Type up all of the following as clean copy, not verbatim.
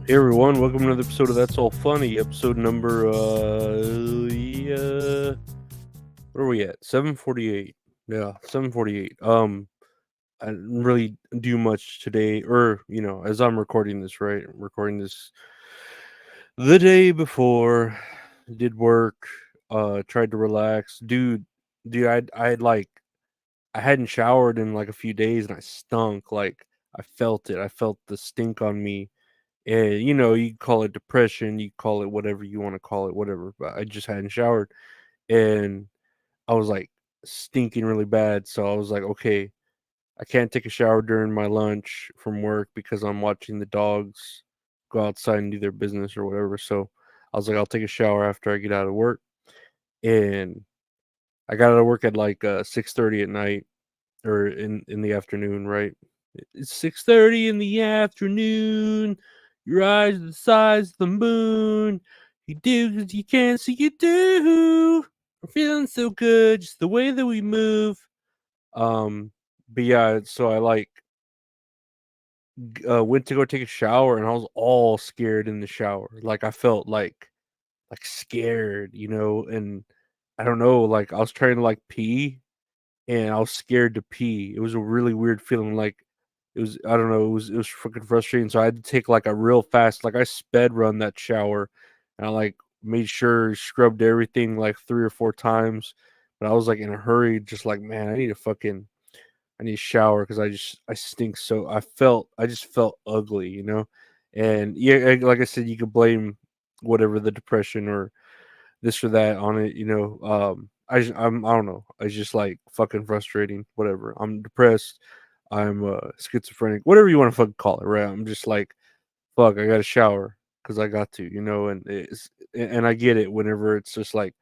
Hey everyone, welcome to another episode of That's All Funny. Episode number what are we at? 748. Yeah, 748. I didn't really do much today, or as I'm recording this, right? I'm recording this the day before. Did work, tried to relax. Dude, I hadn't showered in like a few days and I stunk. Like I felt it. I felt the stink on me. And you call it depression, you call it whatever you want to call it, whatever. But I just hadn't showered, and I was like stinking really bad. So I was like, okay, I can't take a shower during my lunch from work because I'm watching the dogs go outside and do their business or whatever. So I was like, I'll take a shower after I get out of work, and I got out of work at like 6:30 at night or in the afternoon, right? It's 6:30 in the afternoon. Your eyes are the size of the moon. You do 'cause you can't see you do. We're feeling so good, just the way that we move. Um, but yeah, so I went to go take a shower, and I was all scared in the shower. Like I felt like scared, and I don't know, like I was trying to like pee, and I was scared to pee. It was a really weird feeling, like, it was I don't know, it was fucking frustrating, so I had to take, like, a real fast, like, I sped run that shower, and I, like, made sure scrubbed everything, like, 3 or 4 times, but I was, like, in a hurry, just like, "Man, I need a shower because I stink so." I just felt ugly, And, yeah, like I said, you could blame whatever, the depression or this or that on it, I don't know. It's just like fucking frustrating. Whatever. I'm depressed. I'm schizophrenic. Whatever you want to fucking call it, right? I'm just like, fuck. I got to shower because I got to, and I get it whenever it's just like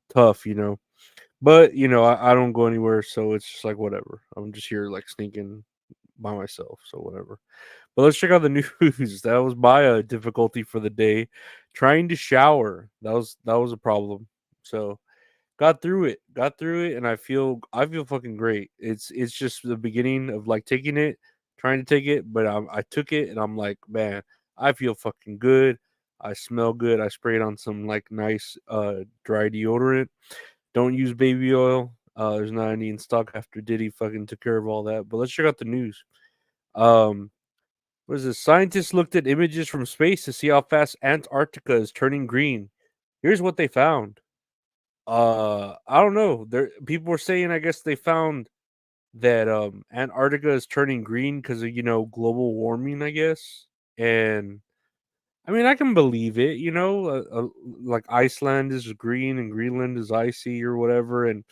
tough, But I don't go anywhere, so it's just like whatever. I'm just here like sneaking by myself, so whatever. But let's check out the news. That was my difficulty for the day, trying to shower. That was a problem. So got through it, and I feel fucking great. It's just the beginning of like taking it, trying to take it, but I took it, and I'm like, man, I feel fucking good. I smell good. I sprayed on some like nice dry deodorant. Don't use baby oil. There's not any in stock after Diddy fucking took care of all that. But let's check out the news. Um, what is this? Scientists looked at images from space to see how fast Antarctica is turning green. Here's what they found. I don't know. There people were saying, I guess they found that Antarctica is turning green because of, global warming, I guess. And I mean, I can believe it, like Iceland is green and Greenland is icy or whatever. And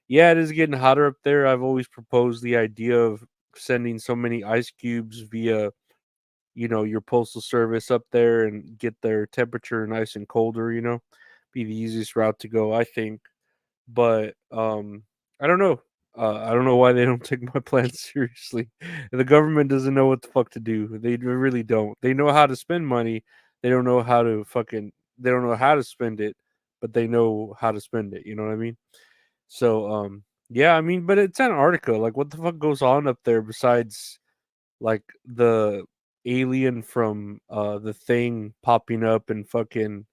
yeah, it is getting hotter up there. I've always proposed the idea of sending so many ice cubes via, your postal service up there and get their temperature nice and colder, be the easiest route to go, I think. But I don't know. I don't know why they don't take my plan seriously. The government doesn't know what the fuck to do. They really don't. They know how to spend money. They don't know how to fucking. They don't know how to spend it, but they know how to spend it. You know what I mean? So yeah, I mean, but it's Antarctica. Like, what the fuck goes on up there besides like the alien from the Thing popping up and fucking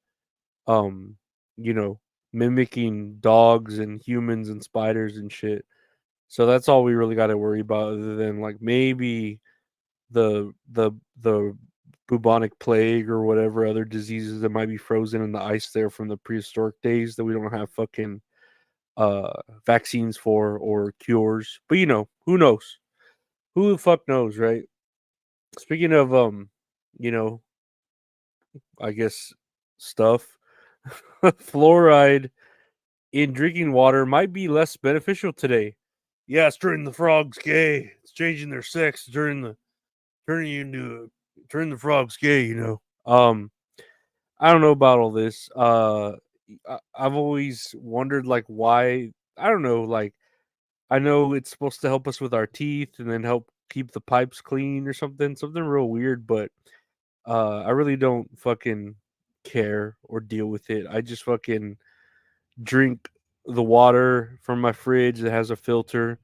um, you know, mimicking dogs and humans and spiders and shit. So that's all we really got to worry about, other than like maybe the bubonic plague or whatever other diseases that might be frozen in the ice there from the prehistoric days that we don't have fucking uh vaccines for or cures. But who knows? Who the fuck knows, right? Speaking of you know, I guess stuff. Fluoride in drinking water might be less beneficial today. Yeah, it's turning the frogs gay. It's changing their sex, turning you into turning the frogs gay. I don't know about all this. I've always wondered like why. I don't know. Like I know it's supposed to help us with our teeth and then help keep the pipes clean or something real weird. But I really don't fucking care or deal with it. I just fucking drink the water from my fridge that has a filter,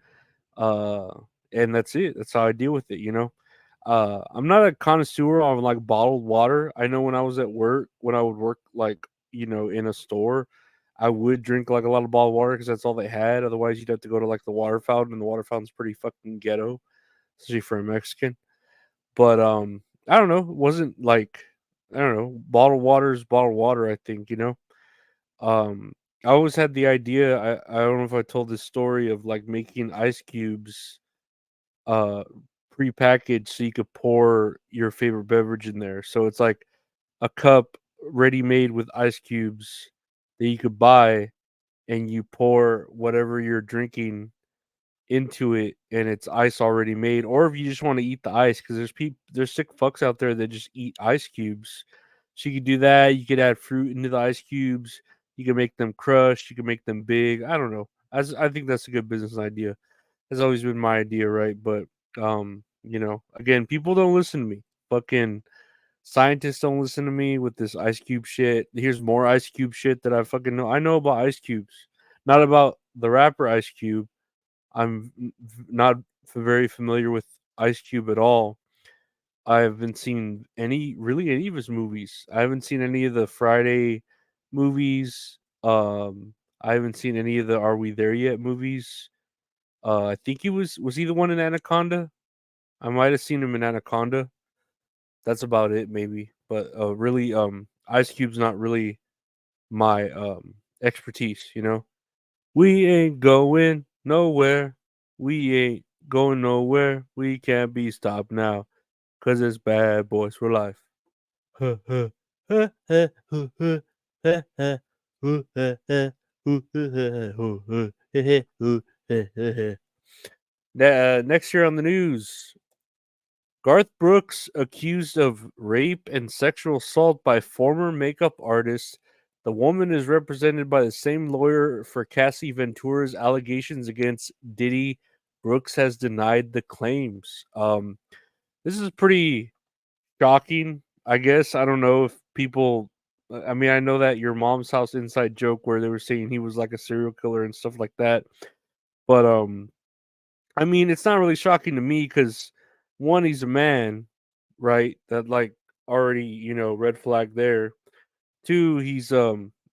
uh, and that's it. That's how I deal with it. I'm not a connoisseur of like bottled water. I know when I was at work, when I would work like in a store, I would drink like a lot of bottled water because that's all they had. Otherwise, you'd have to go to like the water fountain, and the water fountain's pretty fucking ghetto, especially for a Mexican. But I don't know. It wasn't like I don't know. Bottled water is bottled water. I think Um, I always had the idea. I don't know if I told this story of like making ice cubes uh prepackaged so you could pour your favorite beverage in there. So it's like a cup ready made with ice cubes that you could buy and you pour whatever you're drinking into it and it's ice already made. Or if you just want to eat the ice, because there's sick fucks out there that just eat ice cubes. So you could do that. You could add fruit into the ice cubes. You can make them crushed. You can make them big. I don't know. I think that's a good business idea. Has always been my idea, right? But again, people don't listen to me. Fucking scientists don't listen to me with this ice cube shit. Here's more ice cube shit that I fucking know. I know about ice cubes, not about the rapper Ice Cube. Not very familiar with Ice Cube at all. I haven't seen any of his movies. I haven't seen any of the Friday movies. I haven't seen any of the Are We There Yet movies. I think he was he the one in Anaconda? I might have seen him in Anaconda. That's about it, maybe. But really, Ice Cube's not really my expertise. We ain't going nowhere. We ain't going nowhere. We can't be stopped now, 'cause it's bad boys for life. Next year on the news, Garth Brooks accused of rape and sexual assault by former makeup artist. The woman is represented by the same lawyer for Cassie Ventura's allegations against Diddy. Brooks has denied the claims. This is pretty shocking, I guess. I don't know if people. I mean, I know that your mom's house inside joke where they were saying he was like a serial killer and stuff like that. But I mean, it's not really shocking to me because one, he's a man, right? That like already, red flag there. Two, he's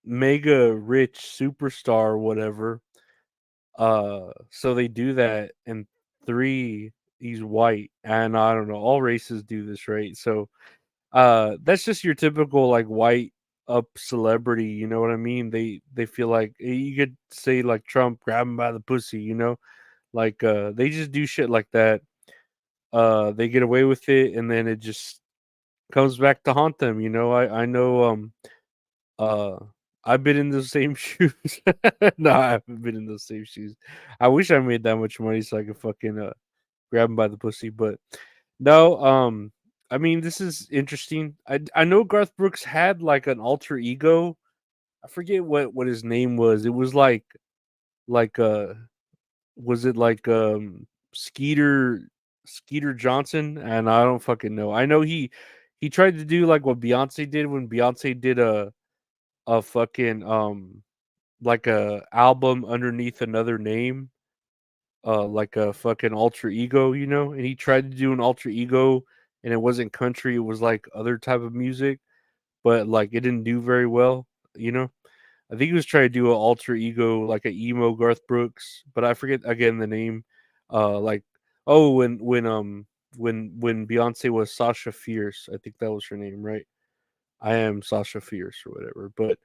mega rich superstar, or whatever. So they do that, and three, he's white, and I don't know, all races do this, right? So that's just your typical like white up celebrity, you know what I mean? They feel like you could say like Trump grab him by the pussy. Like they just do shit like that. They get away with it, and then it just comes back to haunt them. I know. Uh, I've been in those same shoes. No, I haven't been in those same shoes. I wish I made that much money so I could fucking grab him by the pussy, but no. I mean, this is interesting. I know Garth Brooks had like an alter ego. I forget what his name was. It was like was it like Skeeter Johnson? And I don't fucking know. I know he tried to do like what Beyonce did when Beyonce did a fucking like a album underneath another name, like a fucking alter ego. And he tried to do an alter ego, and it wasn't country, it was like other type of music, but like it didn't do very well, you know. I think he was trying to do an alter ego, like a emo Garth Brooks, but I forget again the name. Like oh, when Beyonce was Sasha Fierce, I think that was her name, right? I am Sasha Fierce or whatever, but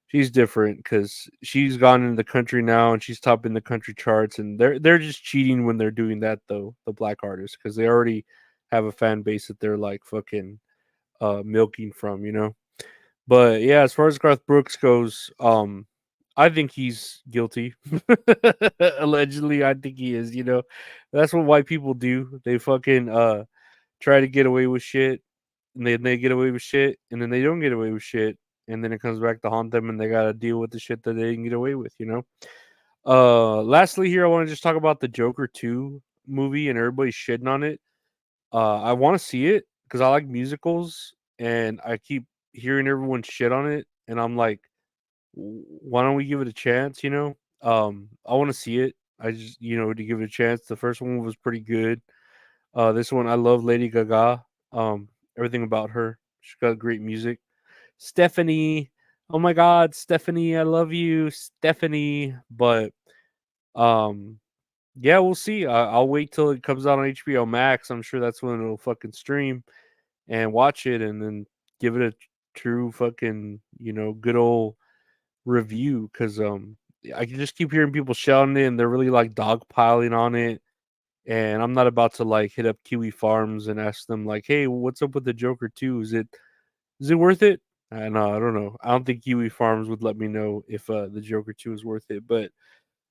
she's different because she's gone into the country now and she's topping the country charts, and they're just cheating when they're doing that though, the black artists, because they already have a fan base that they're like fucking milking from. But yeah, as far as Garth Brooks goes, I think he's guilty. Allegedly, I think he is. That's what white people do. They fucking try to get away with shit, and then they get away with shit, and then they don't get away with shit, and then it comes back to haunt them, and they gotta deal with the shit that they didn't get away with. Lastly, here I want to just talk about the Joker 2 movie, and everybody's shitting on it. I want to see it because I like musicals, and I keep hearing everyone shit on it, and I'm like, why don't we give it a chance? I want to see it. I just to give it a chance. The first one was pretty good. This one, I love Lady Gaga. Everything about her. She's got great music. Stephanie, oh my God, Stephanie, I love you, Stephanie. But um, yeah, we'll see. I'll wait till it comes out on HBO Max. I'm sure that's when it'll fucking stream and watch it, and then give it a true fucking good old review. Because I can just keep hearing people shouting it, and they're really like dogpiling on it. And I'm not about to like hit up Kiwi Farms and ask them like, "Hey, what's up with the Joker 2? Is it worth it?" And I don't know. I don't think Kiwi Farms would let me know if the Joker 2 is worth it. But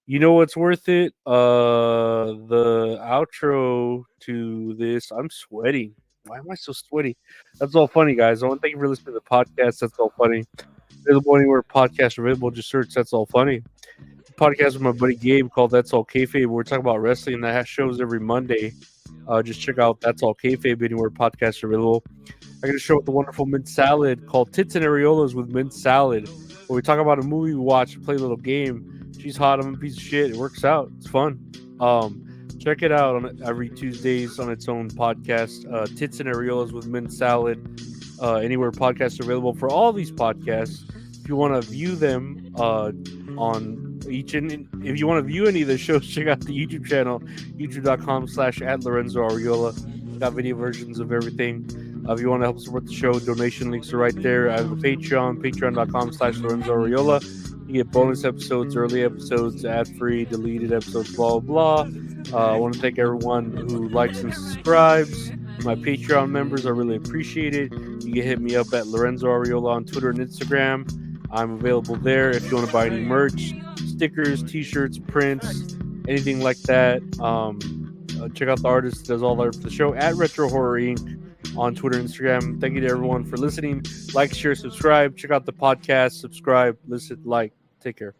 you know what's worth it? The outro to this. I'm sweating. Why am I so sweaty? That's all funny, guys. I want to thank you for listening to the podcast. That's all funny. Available anywhere podcasts are available. Just search That's All Funny. Podcast with my buddy Gabe called That's All Kayfabe. We're talking about wrestling. That has shows every Monday. Just check out That's All Kayfabe anywhere podcasts are available. I got a show with the wonderful Mint Salad called Tits and Areolas with Mint Salad, where we talk about a movie we watch, play a little game. She's hot, I'm a piece of shit. It works out. It's fun. Check it out on every Tuesdays on its own podcast. Tits and Areolas with Mint Salad. Anywhere podcasts are available for all these podcasts. If you want to view them on each, and if you want to view any of the shows, check out the YouTube channel, youtube.com/@Lorenzo Got video versions of everything. If you want to help support the show, donation links are right there. I have a Patreon, patreon.com/Lorenzo. You get bonus episodes, early episodes, ad-free, deleted episodes, blah, blah, blah. I want to thank everyone who likes and subscribes. My Patreon members, I really appreciate it. You can hit me up at Lorenzo Ariola on Twitter and Instagram. I'm available there if you want to buy any merch, stickers, t-shirts, prints, anything like that. Check out the artist that does all the art for the show at Retro Horror Inc. on Twitter and Instagram. Thank you to everyone for listening. Like, share, subscribe. Check out the podcast. Subscribe, listen, like. Take care. Bye.